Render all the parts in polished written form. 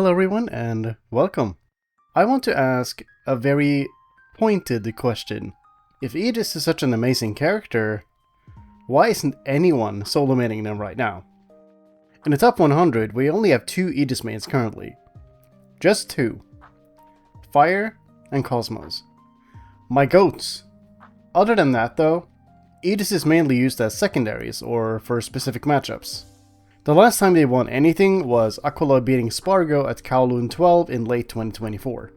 Hello everyone and welcome. I want to ask a very pointed question. If Aegis is such an amazing character, why isn't anyone solo maining them right now? In the top 100 we only have 2 Aegis mains currently. Just 2. Fire and Cosmos. My goats. Other than that though, Aegis is mainly used as secondaries or for specific matchups. The last time they won anything was Aquila beating Spargo at Kowloon 12 in late 2024.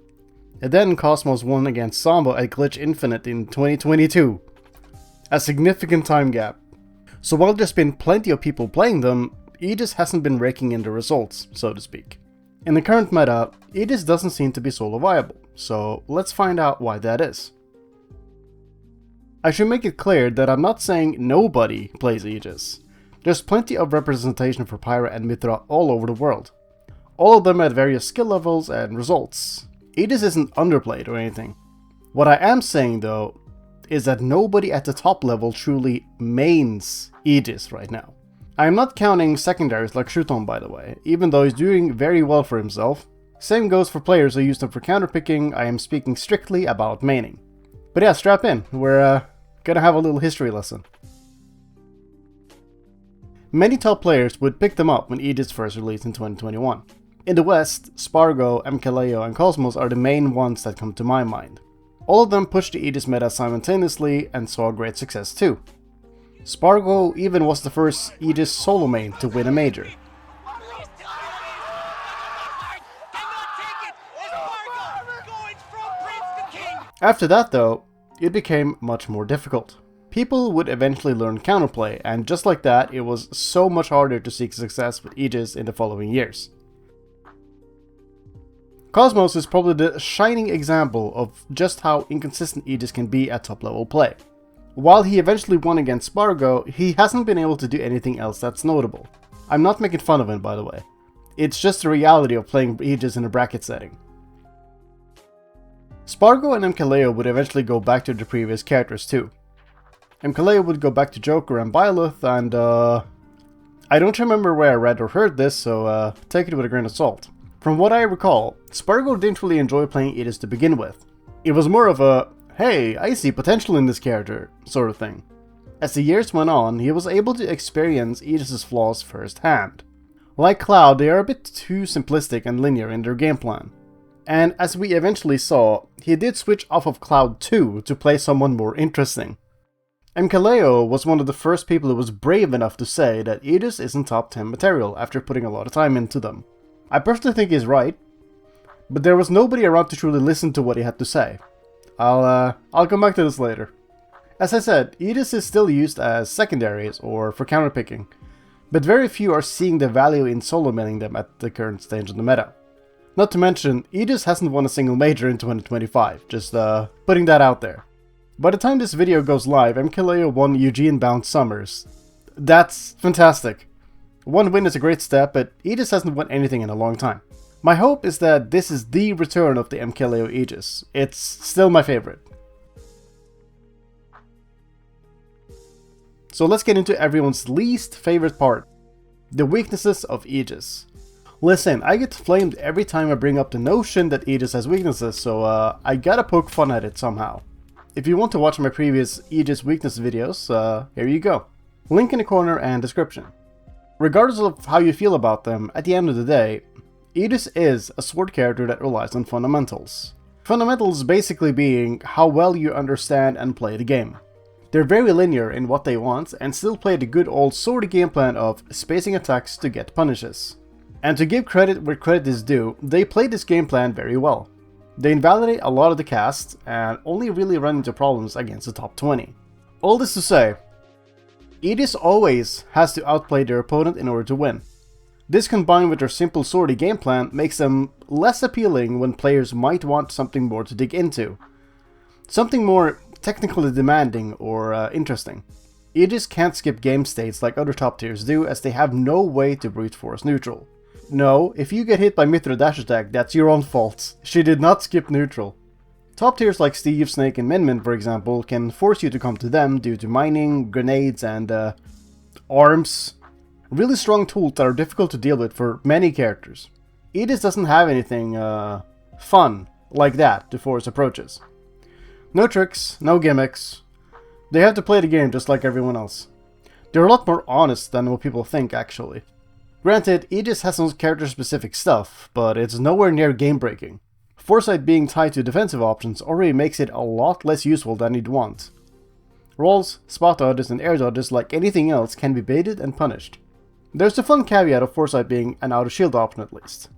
And then Cosmos won against Sambo at Glitch Infinite in 2022. A significant time gap. So while there's been plenty of people playing them, Aegis hasn't been raking in the results, so to speak. In the current meta, Aegis doesn't seem to be solo viable, so let's find out why that is. I should make it clear that I'm not saying nobody plays Aegis. There's plenty of representation for Pyra and Mythra all over the world. All of them at various skill levels and results. Aegis isn't underplayed or anything. What I am saying though, is that nobody at the top level truly mains Aegis right now. I am not counting secondaries like Rushdown by the way, even though he's doing very well for himself. Same goes for players who use them for counterpicking. I am speaking strictly about maining. But yeah, strap in, we're gonna have a little history lesson. Many top players would pick them up when Aegis first released in 2021. In the West, Spargo, MKLeo and Cosmos are the main ones that come to my mind. All of them pushed the Aegis meta simultaneously and saw great success too. Spargo even was the first Aegis solo main to win a major. After that though, it became much more difficult. People would eventually learn counterplay, and just like that, it was so much harder to seek success with Aegis in the following years. Cosmos is probably the shining example of just how inconsistent Aegis can be at top level play. While he eventually won against Spargo, he hasn't been able to do anything else that's notable. I'm not making fun of him by the way. It's just the reality of playing Aegis in a bracket setting. Spargo and MKLeo would eventually go back to their previous characters too. MKLeo would go back to Joker and Byleth, and I don't remember where I read or heard this, so take it with a grain of salt. From what I recall, Spargo didn't really enjoy playing Aegis to begin with. It was more of a, hey, I see potential in this character, sort of thing. As the years went on, he was able to experience Aegis' flaws firsthand. Like Cloud, they are a bit too simplistic and linear in their game plan. And as we eventually saw, he did switch off of Cloud too to play someone more interesting. MKLeo was one of the first people who was brave enough to say that Aegis isn't top 10 material after putting a lot of time into them. I personally think he's right, but there was nobody around to truly listen to what he had to say. I'll come back to this later. As I said, Aegis is still used as secondaries or for counterpicking, but very few are seeing the value in solo maining them at the current stage of the meta. Not to mention, Aegis hasn't won a single major in 2025, just putting that out there. By the time this video goes live, MKLeo won Eugene-bound Summers. That's fantastic. One win is a great step, but Aegis hasn't won anything in a long time. My hope is that this is the return of the MKLeo Aegis. It's still my favorite. So let's get into everyone's least favorite part. The weaknesses of Aegis. Listen, I get flamed every time I bring up the notion that Aegis has weaknesses, so I gotta poke fun at it somehow. If you want to watch my previous Aegis weakness videos, here you go. Link in the corner and description. Regardless of how you feel about them, at the end of the day, Aegis is a sword character that relies on fundamentals. Fundamentals basically being how well you understand and play the game. They're very linear in what they want and still play the good old sword game plan of spacing attacks to get punishes. And to give credit where credit is due, they play this game plan very well. They invalidate a lot of the cast and only really run into problems against the top 20. All this to say, Aegis always has to outplay their opponent in order to win. This combined with their simple swordy game plan makes them less appealing when players might want something more to dig into. Something more technically demanding or interesting. Aegis can't skip game states like other top tiers do, as they have no way to brute force neutral. No, if you get hit by Mythra dash attack, that's your own fault. She did not skip neutral. Top tiers like Steve, Snake and Min Min, for example, can force you to come to them due to mining, grenades and arms. Really strong tools that are difficult to deal with for many characters. Aegis doesn't have anything fun like that to force approaches. No tricks, no gimmicks. They have to play the game just like everyone else. They're a lot more honest than what people think, actually. Granted, Aegis has some character-specific stuff, but it's nowhere near game-breaking. Foresight being tied to defensive options already makes it a lot less useful than you'd want. Rolls, spot dodges, and air dodges, like anything else, can be baited and punished. There's the fun caveat of Foresight being an out-of-shield option at least.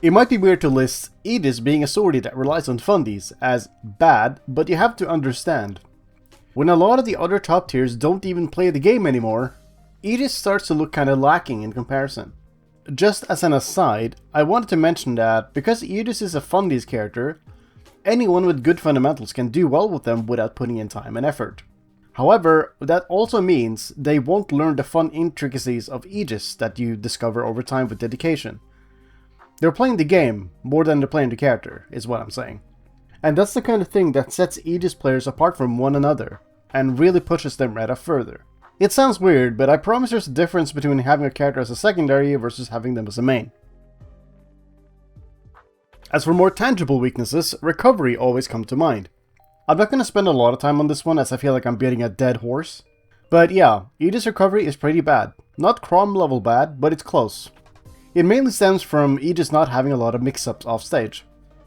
It might be weird to list Aegis being a sortie that relies on fundies as bad, but you have to understand. When a lot of the other top tiers don't even play the game anymore, Aegis starts to look kinda lacking in comparison. Just as an aside, I wanted to mention that because Aegis is a fundies character, anyone with good fundamentals can do well with them without putting in time and effort. However, that also means they won't learn the fun intricacies of Aegis that you discover over time with dedication. They're playing the game more than they're playing the character, is what I'm saying. And that's the kind of thing that sets Aegis players apart from one another, and really pushes them right up further. It sounds weird, but I promise there's a difference between having a character as a secondary versus having them as a main. As for more tangible weaknesses, recovery always come to mind. I'm not going to spend a lot of time on this one as I feel like I'm beating a dead horse. But yeah, Aegis recovery is pretty bad. Not Crom level bad, but it's close. It mainly stems from Aegis not having a lot of mix-ups off stage.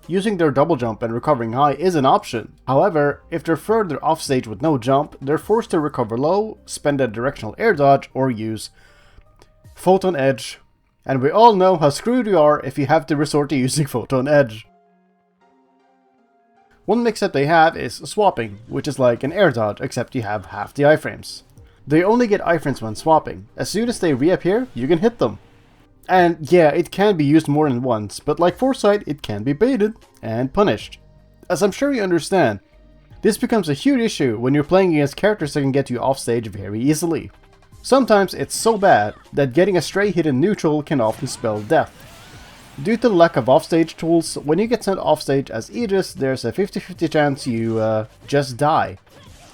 Using their double jump and recovering high is an option. However, if they're further off stage with no jump, they're forced to recover low, spend a directional air dodge, or use Photon Edge. And we all know how screwed you are if you have to resort to using Photon Edge. One mix-up they have is swapping, which is like an air dodge except you have half the iframes. They only get iframes when swapping. As soon as they reappear, you can hit them. And yeah, it can be used more than once, but like Foresight, it can be baited and punished. As I'm sure you understand, this becomes a huge issue when you're playing against characters that can get you off stage very easily. Sometimes it's so bad that getting a stray hit in neutral can often spell death. Due to the lack of offstage tools, when you get sent offstage as Aegis, there's a 50-50 chance you just die.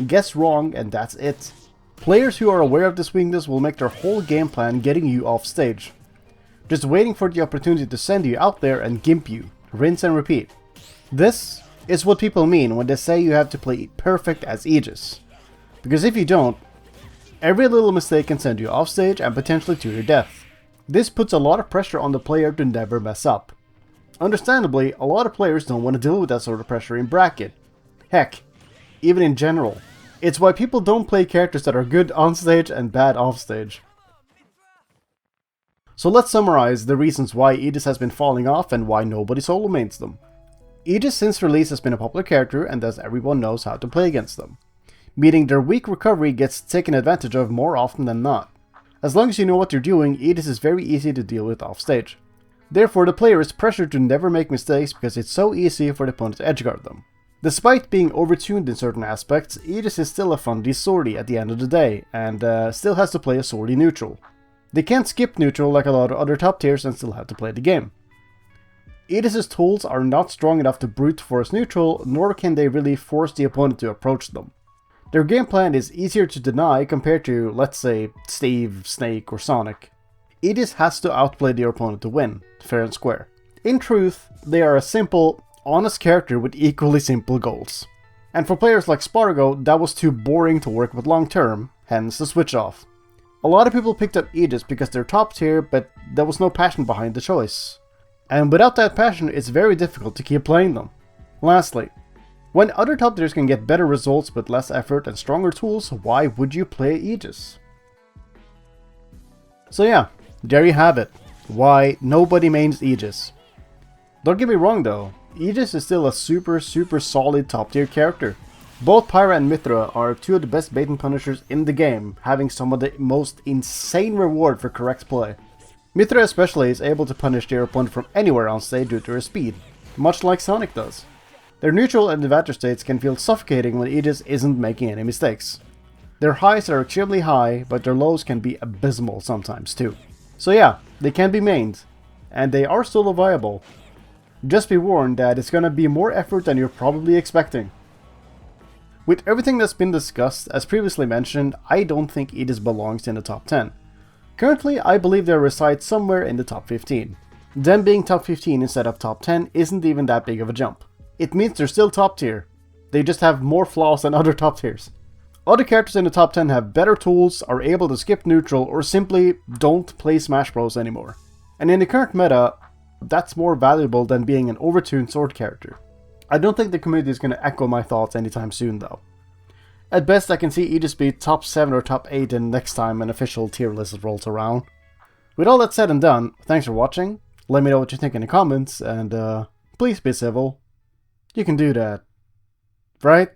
Guess wrong and that's it. Players who are aware of this weakness will make their whole game plan getting you off stage. Just waiting for the opportunity to send you out there and gimp you. Rinse and repeat. This is what people mean when they say you have to play perfect as Aegis. Because if you don't, every little mistake can send you off stage and potentially to your death. This puts a lot of pressure on the player to never mess up. Understandably, a lot of players don't want to deal with that sort of pressure in bracket. Heck, even in general. It's why people don't play characters that are good on stage and bad off stage. So let's summarize the reasons why Aegis has been falling off and why nobody solo mains them. Aegis since release has been a popular character and thus everyone knows how to play against them. Meaning their weak recovery gets taken advantage of more often than not. As long as you know what you're doing, Aegis is very easy to deal with off stage. Therefore the player is pressured to never make mistakes because it's so easy for the opponent to edgeguard them. Despite being overtuned in certain aspects, Aegis is still a fundy sortie at the end of the day and still has to play a sortie neutral. They can't skip neutral like a lot of other top tiers and still have to play the game. Aegis' tools are not strong enough to brute force neutral, nor can they really force the opponent to approach them. Their game plan is easier to deny compared to, let's say, Steve, Snake, or Sonic. Aegis has to outplay their opponent to win, fair and square. In truth, they are a simple, honest character with equally simple goals. And for players like Spargo, that was too boring to work with long term, hence the switch off. A lot of people picked up Aegis because they're top tier, but there was no passion behind the choice. And without that passion, it's very difficult to keep playing them. Lastly, when other top tiers can get better results with less effort and stronger tools, why would you play Aegis? So yeah, there you have it. Why nobody mains Aegis. Don't get me wrong though, Aegis is still a super solid top tier character. Both Pyra and Mythra are two of the best bait and punishers in the game, having some of the most insane reward for correct play. Mythra especially is able to punish their opponent from anywhere on stage due to her speed, much like Sonic does. Their neutral and advantage states can feel suffocating when Aegis isn't making any mistakes. Their highs are extremely high, but their lows can be abysmal sometimes too. So yeah, they can be mained, and they are still viable. Just be warned that it's gonna be more effort than you're probably expecting. With everything that's been discussed, as previously mentioned, I don't think Aegis belongs in the top 10. Currently, I believe they reside somewhere in the top 15. Them being top 15 instead of top 10 isn't even that big of a jump. It means they're still top tier. They just have more flaws than other top tiers. Other characters in the top 10 have better tools, are able to skip neutral, or simply don't play Smash Bros anymore. And in the current meta, that's more valuable than being an overtuned sword character. I don't think the community is going to echo my thoughts anytime soon though. At best I can see Aegis be top 7 or top 8 in next time an official tier list rolls around. With all that said and done, thanks for watching, let me know what you think in the comments, and please be civil. You can do that, right?